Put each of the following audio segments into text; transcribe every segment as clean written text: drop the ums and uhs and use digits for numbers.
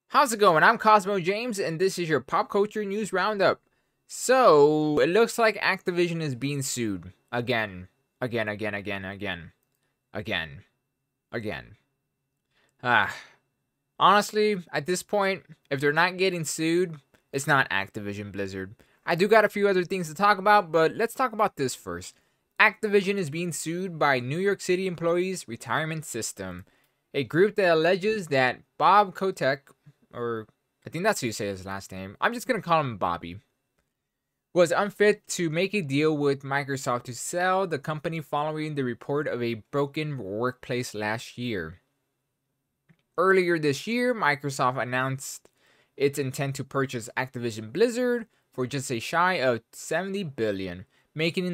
How's it going? I'm Cosmo James, and this is your pop culture news roundup. So, it looks like Activision is being sued. Again. Again. Honestly, at this point, if they're not getting sued, it's not Activision Blizzard. I do got a few other things to talk about, but let's talk about this first. Activision is being sued by New York City Employees Retirement System, a group that alleges that Bob Kotick, or I think that's how you say his last name, I'm just gonna call him Bobby, was unfit to make a deal with Microsoft to sell the company following the report of a broken workplace last year. Earlier this year, Microsoft announced its intent to purchase Activision Blizzard for just a shy of $70 billion, making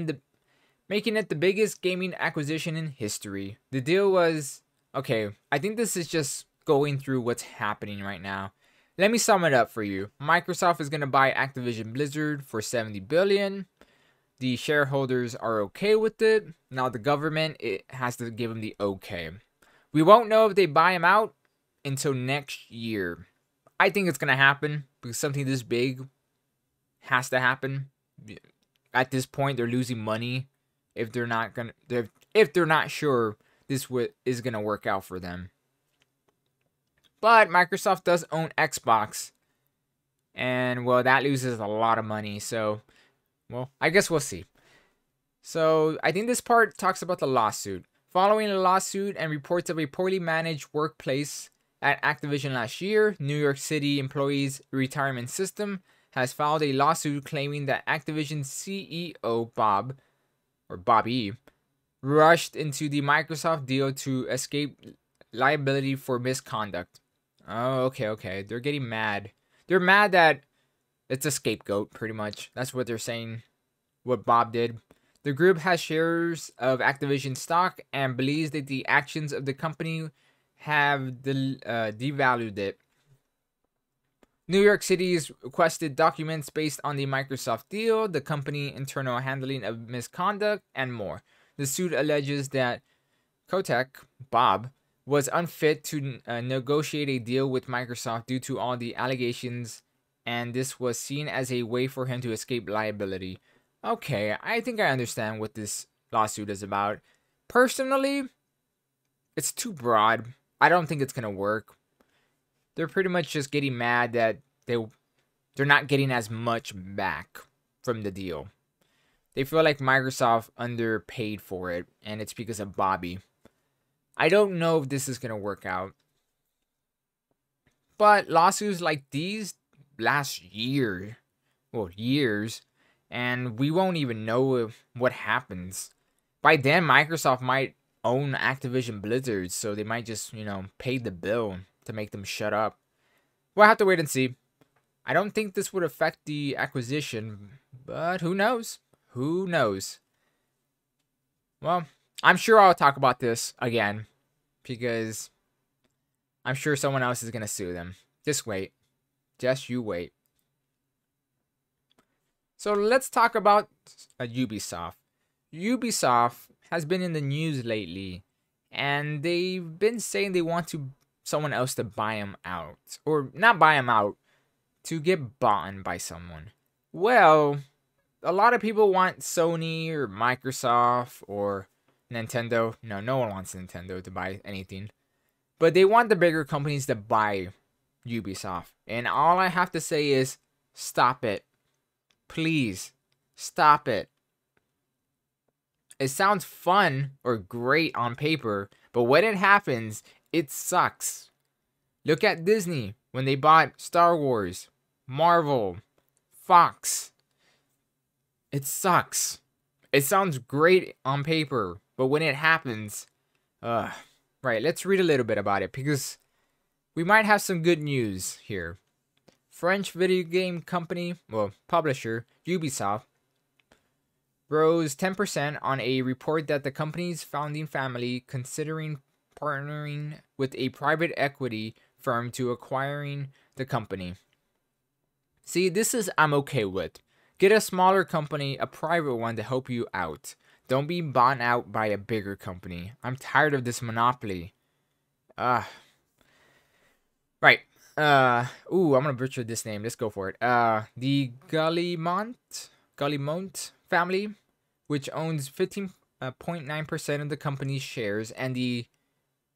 it the biggest gaming acquisition in history. The deal was, okay, I think this is just going through what's happening right now. Let me sum it up for you. Microsoft is going to buy Activision Blizzard for $70 billion. The shareholders are okay with it. Now the government, it has to give them the okay. We won't know if they buy them out until next year. I think it's going to happen because something this big has to happen. At this point, they're losing money if they're not sure this is going to work out for them. But Microsoft does own Xbox, and well, that loses a lot of money, so well, I guess we'll see. So I think this part talks about the lawsuit. Following a lawsuit and reports of a poorly managed workplace at Activision last year, New York City Employees Retirement System has filed a lawsuit claiming that Activision CEO Bobby rushed into the Microsoft deal to escape liability for misconduct. Oh, okay. They're getting mad. They're mad that it's a scapegoat, pretty much. That's what they're saying, what Bob did. The group has shares of Activision stock and believes that the actions of the company have devalued it. New York City's requested documents based on the Microsoft deal, the company internal handling of misconduct, and more. The suit alleges that Kotick, Bob, was unfit to negotiate a deal with Microsoft due to all the allegations, and this was seen as a way for him to escape liability. Okay, I think I understand what this lawsuit is about. Personally, it's too broad. I don't think it's going to work. They're pretty much just getting mad that they're not getting as much back from the deal. They feel like Microsoft underpaid for it, and it's because of Bobby. I don't know if this is going to work out. But lawsuits like these last years, and we won't even know what happens. By then, Microsoft might own Activision Blizzard, so they might just, pay the bill to make them shut up. We'll have to wait and see. I don't think this would affect the acquisition, but who knows? Who knows? Well, I'm sure I'll talk about this again because I'm sure someone else is going to sue them. Just wait. Just you wait. So let's talk about Ubisoft. Ubisoft has been in the news lately, and they've been saying they want someone else to buy them out. Or not buy them out, to get bought by someone. Well, a lot of people want Sony or Microsoft or Nintendo. No one wants Nintendo to buy anything. But they want the bigger companies to buy Ubisoft. And all I have to say is, stop it. Please, stop it. It sounds fun or great on paper, but when it happens, it sucks. Look at Disney when they bought Star Wars, Marvel, Fox. It sucks. It sounds great on paper, but when it happens, right, let's read a little bit about it because we might have some good news here. French video game company, publisher, Ubisoft, rose 10% on a report that the company's founding family considering partnering with a private equity firm to acquiring the company. See, this is I'm okay with. Get a smaller company, a private one to help you out. Don't be bought out by a bigger company. I'm tired of this monopoly. Right. I'm gonna butcher this name. Let's go for it. The Gallimont family, which owns 15.9% of the company's shares, and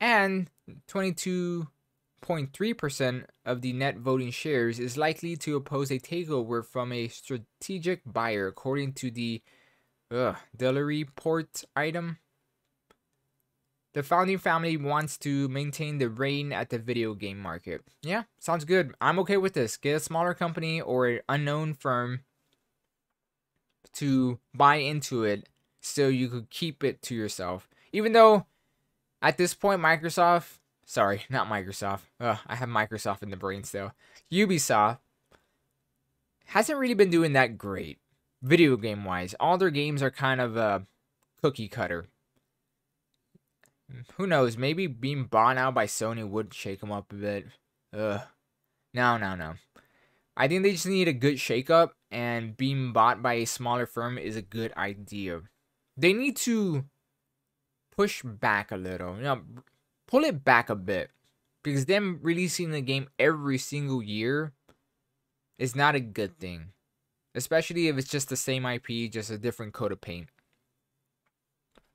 22.3% of the net voting shares, is likely to oppose a takeover from a strategic buyer, according to the daily report item. The founding family wants to maintain the reign at the video game market. Yeah, sounds good. I'm okay with this. Get a smaller company or an unknown firm to buy into it so you could keep it to yourself. Even though at this point, Microsoft, sorry, not Microsoft. I have Microsoft in the brain still. Ubisoft hasn't really been doing that great video game wise. All their games are kind of cookie cutter. Who knows? Maybe being bought out by Sony would shake them up a bit. No. I think they just need a good shakeup, and being bought by a smaller firm is a good idea. They need to push back a little. Pull it back a bit. Because them releasing the game every single year is not a good thing. Especially if it's just the same IP, just a different coat of paint.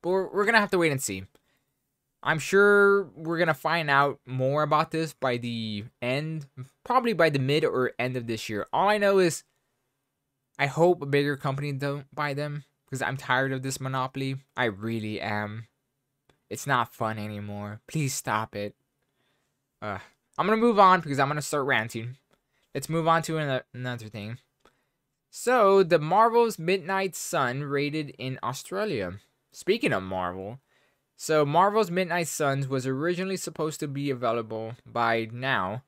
But we're going to have to wait and see. I'm sure we're going to find out more about this by the end, probably by the mid or end of this year. All I know is I hope a bigger company don't buy them, because I'm tired of this monopoly. I really am. It's not fun anymore. Please stop it. I'm going to move on because I'm going to start ranting. Let's move on to another thing. So, the Marvel's Midnight Sun rated in Australia. Speaking of Marvel, so Marvel's Midnight Suns was originally supposed to be available by now,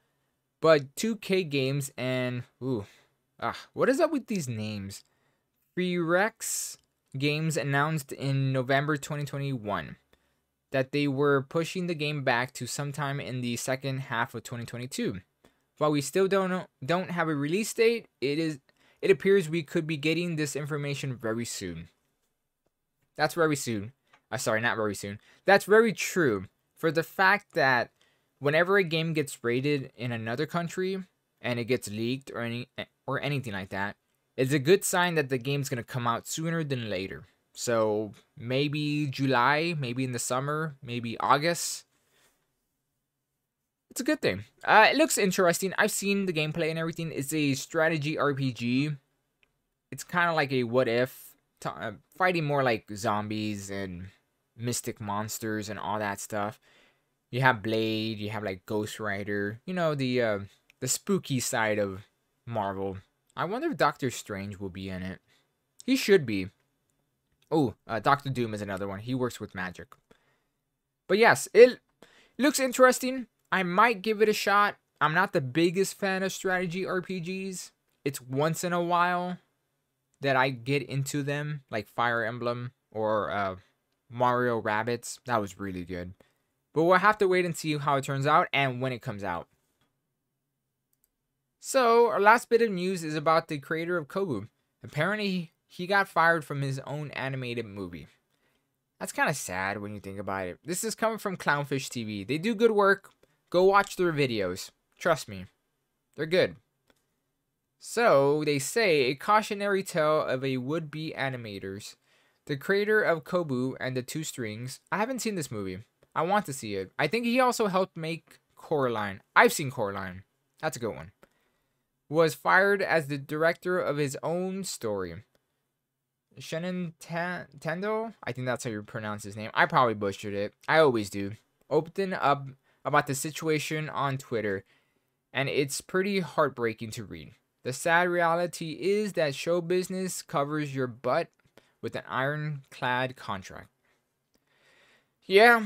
but 2K Games and what is up with these names? Freerex Games announced in November 2021 that they were pushing the game back to sometime in the second half of 2022. While we still don't have a release date, it appears we could be getting this information very soon. That's very soon. Sorry, not very soon. That's very true, for the fact that whenever a game gets rated in another country and it gets leaked or anything like that, it's a good sign that the game's going to come out sooner than later. So maybe July, maybe in the summer, maybe August. It's a good thing. It looks interesting. I've seen the gameplay and everything. It's a strategy RPG. It's kind of like a what if, fighting more like zombies and mystic monsters and all that stuff. You have Blade, you have like Ghost Rider, the spooky side of Marvel. I wonder if Doctor Strange will be in it. He should be. Doctor Doom is another one. He works with magic. But yes, it looks interesting. I might give it a shot. I'm not the biggest fan of strategy RPGs. It's once in a while that I get into them, like Fire Emblem or Mario Rabbids. That was really good. But we'll have to wait and see how it turns out and when it comes out. So, our last bit of news is about the creator of Kubo. Apparently, he got fired from his own animated movie. That's kind of sad when you think about it. This is coming from Clownfish TV. They do good work. Go watch their videos. Trust me. They're good. So, they say a cautionary tale of a would-be animators. The creator of Kubo and the Two Strings. I haven't seen this movie. I want to see it. I think he also helped make Coraline. I've seen Coraline. That's a good one. Was fired as the director of his own story. Shannon Tendo? I think that's how you pronounce his name. I probably butchered it. I always do. Opened up about the situation on Twitter, and it's pretty heartbreaking to read. The sad reality is that show business covers your butt with an ironclad contract. Yeah,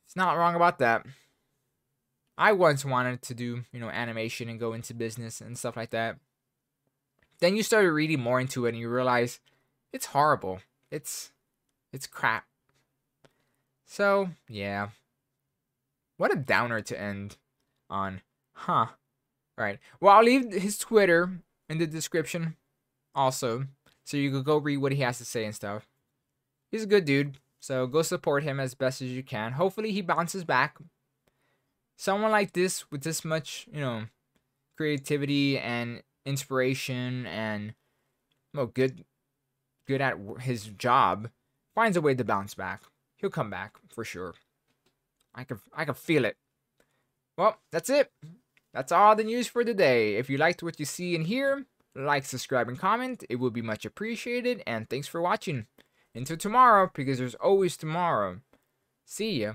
it's not wrong about that. I once wanted to do, animation and go into business and stuff like that. Then you started reading more into it and you realize it's horrible. It's crap. So, yeah. What a downer to end on. Huh. Right. Well, I'll leave his Twitter in the description also, so you could go read what he has to say and stuff. He's a good dude, so go support him as best as you can. Hopefully he bounces back. Someone like this with this much, creativity and inspiration and good at his job, finds a way to bounce back. He'll come back for sure. I can feel it. Well, that's it. That's all the news for today. If you liked what you see and hear, like, subscribe, and comment. It would be much appreciated. And thanks for watching. Until tomorrow, because there's always tomorrow. See ya.